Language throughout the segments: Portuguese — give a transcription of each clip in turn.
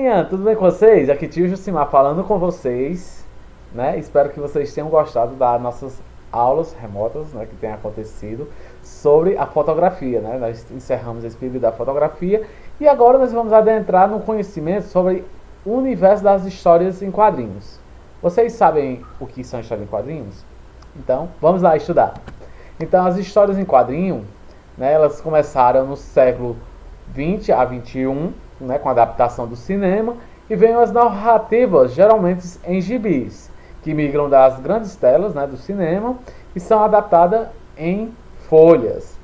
Galerinha, tudo bem com vocês? Aqui tio Jucimar falando com vocês, né? Espero que vocês tenham gostado das nossas aulas remotas, né, que tem acontecido sobre a fotografia, né? Nós encerramos esse período da fotografia e agora nós vamos adentrar no conhecimento sobre o universo das histórias em quadrinhos. Vocês sabem o que são histórias em quadrinhos? Então, vamos lá estudar. Então, as histórias em quadrinho, né, elas começaram no século 20 a 21, né, com a adaptação do cinema, e vêm as narrativas, geralmente em gibis, que migram das grandes telas, né, do cinema e são adaptadas em folhas.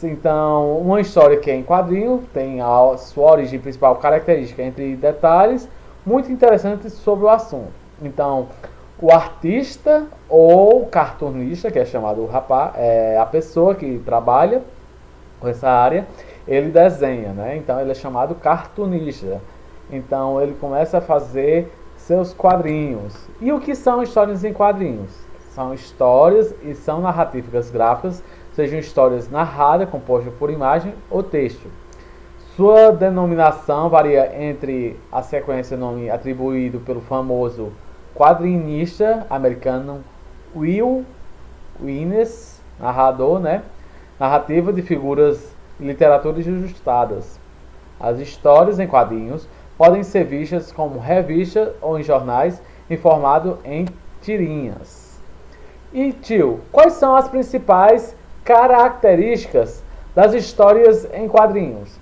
Então, uma história que é em quadrinho tem a sua origem principal característica entre detalhes muito interessantes sobre o assunto. Então, o artista ou cartunista, que é chamado o rapaz, é a pessoa que trabalha com essa área, ele desenha, né? Então ele é chamado cartunista. Então ele começa a fazer seus quadrinhos. E o que são histórias em quadrinhos? São histórias e são narrativas gráficas, sejam histórias narradas, compostas por imagem ou texto. Sua denominação varia entre a sequência nome atribuído pelo famoso quadrinista americano Will Innes, narrador, né? Narrativa de figuras e literaturas ilustradas. As histórias em quadrinhos podem ser vistas como revista ou em jornais em formato em tirinhas. E tio, quais são as principais características das histórias em quadrinhos?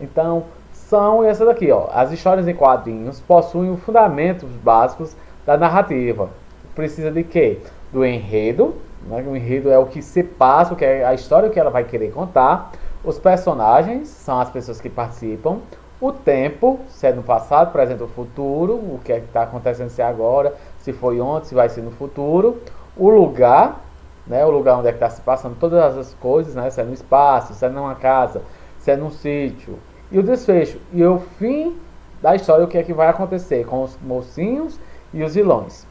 Então, são essas daqui, ó. As histórias em quadrinhos possuem os fundamentos básicos da narrativa. Precisa de quê? Do enredo, né? O enredo é o que se passa, que é a história que ela vai querer contar. Os personagens são as pessoas que participam. O tempo, se é no passado, presente ou futuro, o que é que está acontecendo, se é agora, se foi ontem, se vai ser no futuro. O lugar, né? O lugar onde é que está se passando todas as coisas, né? Se é no espaço, se é numa casa, se é num sítio. E o desfecho, e o fim da história, o que é que vai acontecer com os mocinhos e os vilões.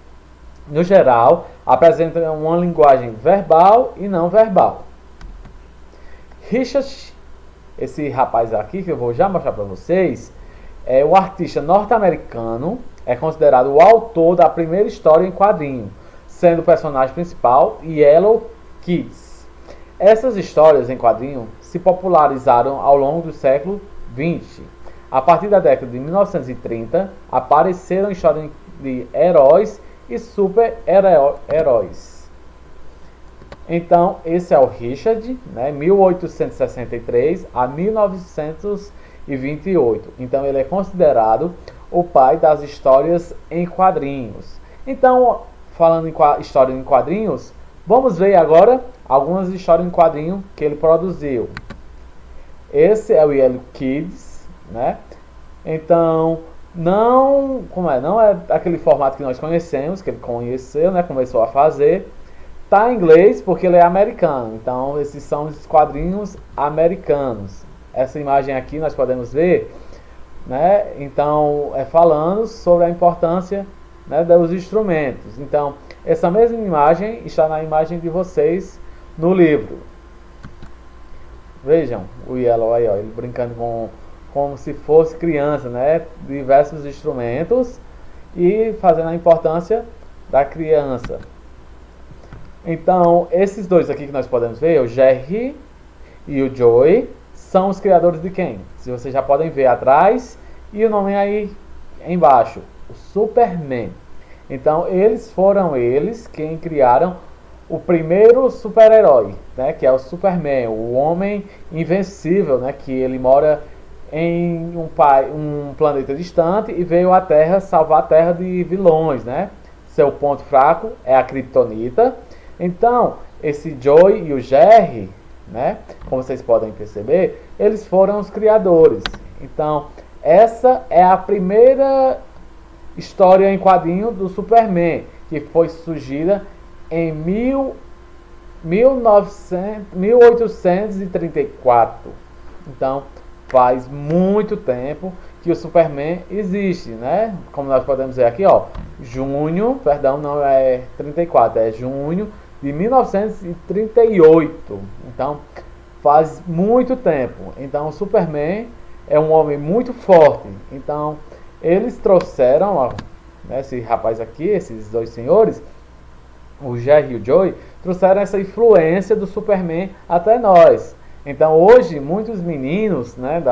No geral, apresentam uma linguagem verbal e não verbal. Richard, esse rapaz aqui que eu vou já mostrar para vocês, é o artista norte-americano, é considerado o autor da primeira história em quadrinho, sendo o personagem principal Yellow Kids. Essas histórias em quadrinho se popularizaram ao longo do século XX. A partir da década de 1930, apareceram histórias de heróis e super-heróis. Então, esse é o Richard, né, 1863 a 1928. Então, ele é considerado o pai das histórias em quadrinhos. Então, falando em história em quadrinhos, vamos ver agora algumas histórias em quadrinho que ele produziu. Esse é o Yellow Kids, né? Então, não é aquele formato que nós conhecemos, que ele conheceu, né, começou a fazer. Tá em inglês porque ele é americano. Então, esses são os quadrinhos americanos. Essa imagem aqui nós podemos ver, né? Então, é falando sobre a importância, né, dos instrumentos. Então, essa mesma imagem está na imagem de vocês no livro. Vejam o Yellow aí, ó, ele brincando como se fosse criança, né? Diversos instrumentos e fazendo a importância da criança. Então, esses dois aqui que nós podemos ver, o Jerry e o Joey, são os criadores de quem? Se vocês já podem ver atrás e o nome aí embaixo, o Superman. Então, eles quem criaram o primeiro super-herói, né? Que é o Superman, o homem invencível, né? Que ele mora em um planeta distante e veio à Terra salvar a Terra de vilões, né? Seu ponto fraco é a Kryptonita. Então, esse Joey e o Jerry, né? Como vocês podem perceber, eles foram os criadores. Então, essa é a primeira história em quadrinho do Superman, que foi surgida em 1834. Então, faz muito tempo que o Superman existe, né? Como nós podemos ver aqui, ó, não é 34, é junho de 1938. Então, faz muito tempo. Então, o Superman é um homem muito forte. Então, Eles trouxeram, ó, né, esse rapaz aqui, esses dois senhores, o Jerry e o Joey, trouxeram essa influência do Superman até nós. Então hoje muitos meninos, né,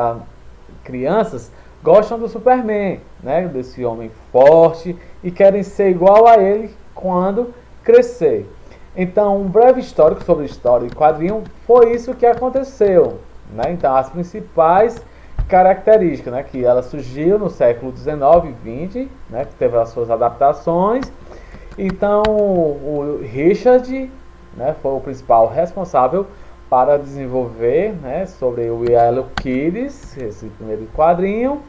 crianças, gostam do Superman, né, desse homem forte e querem ser igual a ele quando crescer. Então, um breve histórico sobre história e quadrinho foi isso que aconteceu, né? Então, as principais características, né, que ela surgiu no século XIX e XX, né, que teve as suas adaptações. Então, o Richard, né, foi o principal responsável para desenvolver, né, sobre o Yellow Kids, esse primeiro quadrinho.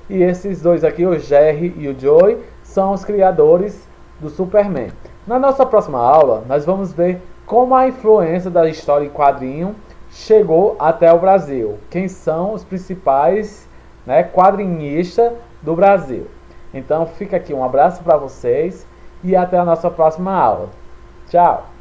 E esses dois aqui, o Jerry e o Joey, são os criadores do Superman. Na nossa próxima aula, nós vamos ver como a influência da história em quadrinho chegou até o Brasil. Quem são os principais, né, quadrinistas do Brasil. Então fica aqui um abraço para vocês e até a nossa próxima aula. Tchau!